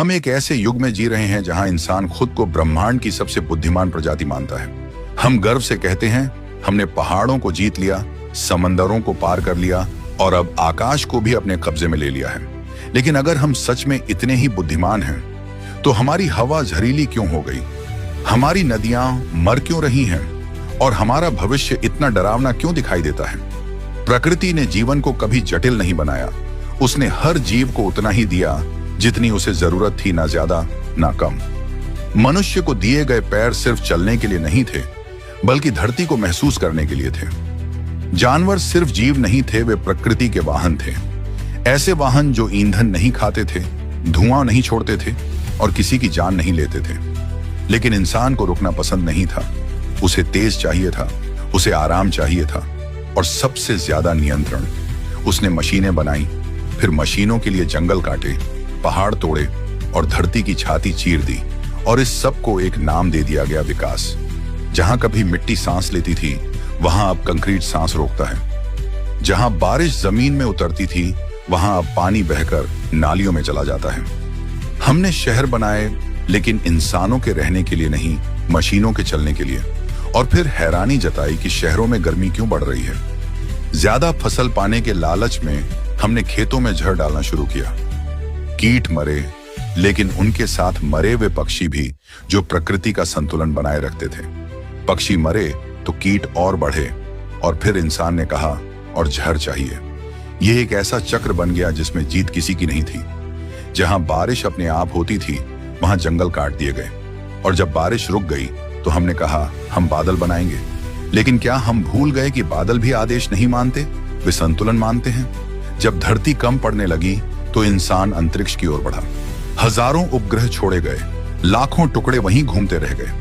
हम एक ऐसे युग में जी रहे हैं जहां इंसान खुद को ब्रह्मांड की सबसे बुद्धिमान प्रजाति मानता है। हम गर्व से कहते हैं हमने पहाड़ों को जीत लिया, समंदरों को पार कर लिया और अब आकाश को भी अपने कब्जे में ले लिया है। लेकिन अगर हम सच में इतने ही बुद्धिमान हैं, तो हमारी हवा जहरीली क्यों हो गई, हमारी नदियां मर क्यों रही हैं और हमारा भविष्य इतना डरावना क्यों दिखाई देता है? प्रकृति ने जीवन को कभी जटिल नहीं बनाया, उसने हर जीव को उतना ही दिया जितनी उसे जरूरत थी, ना ज्यादा ना कम। मनुष्य को दिए गए पैर सिर्फ चलने के लिए नहीं थे, बल्कि धरती को महसूस करने के लिए थे। जानवर सिर्फ जीव नहीं थे, वे प्रकृति के वाहन थे। ऐसे वाहन जो ईंधन नहीं खाते थे, धुआं नहीं छोड़ते थे और किसी की जान नहीं लेते थे। लेकिन इंसान को रुकना पसंद नहीं था। उसे तेज चाहिए था, उसे आराम चाहिए था और सबसे ज्यादा नियंत्रण। उसने मशीनें बनाई, फिर मशीनों के लिए जंगल काटे, पहाड़ तोड़े और धरती की छाती चीर दी, और इस सब को एक नाम दे दिया गया, विकास। जहां कभी मिट्टी सांस लेती थी, वहां अब कंक्रीट सांस रोकता है। जहां बारिश जमीन में उतरती थी, वहां अब पानी बहकर नालियों में चला जाता है। हमने शहर बनाए, लेकिन इंसानों के रहने के लिए नहीं, मशीनों के चलने के लिए। और फिर हैरानी जताई कि शहरों में गर्मी क्यों बढ़ रही है। ज्यादा फसल पाने के लालच में हमने खेतों में जहर डालना शुरू किया। कीट मरे, लेकिन उनके साथ मरे वे पक्षी भी जो प्रकृति का संतुलन बनाए रखते थे। पक्षी मरे तो कीट और बढ़े, और फिर इंसान ने कहा और जहर चाहिए। यह एक ऐसा चक्र बन गया जिसमें जीत किसी की नहीं थी। जहां बारिश अपने आप होती थी, वहां जंगल काट दिए गए, और जब बारिश रुक गई तो हमने कहा हम बादल बनाएंगे। लेकिन क्या हम भूल गए कि बादल भी आदेश नहीं मानते, वे संतुलन मानते हैं। जब धरती कम पड़ने लगी तो इंसान अंतरिक्ष की ओर बढ़ा। हजारों उपग्रह छोड़े गए, लाखों टुकड़े वहीं घूमते रह गए।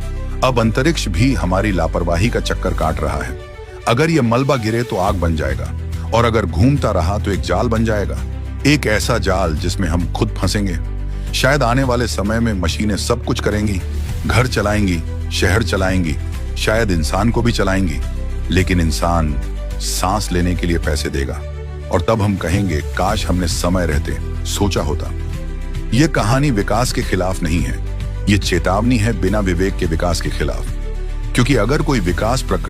अब अंतरिक्ष भी हमारी लापरवाही का चक्कर काट रहा है। अगर यह मलबा गिरे तो आग बन जाएगा, और अगर घूमता रहा तो एक जाल बन जाएगा, एक ऐसा जाल जिसमें हम खुद फंसेंगे। शायद आने वाले समय में मशीनें सब कुछ करेंगी, घर चलाएंगी, शहर चलाएंगी, शायद इंसान को भी चलाएंगी, लेकिन इंसान सांस लेने के लिए पैसे देगा। और तब हम कहेंगे काश हमने समय रहते सोचा होता। यह कहानी विकास के खिलाफ नहीं है, यह चेतावनी है बिना विवेक के विकास के खिलाफ। क्योंकि अगर कोई विकास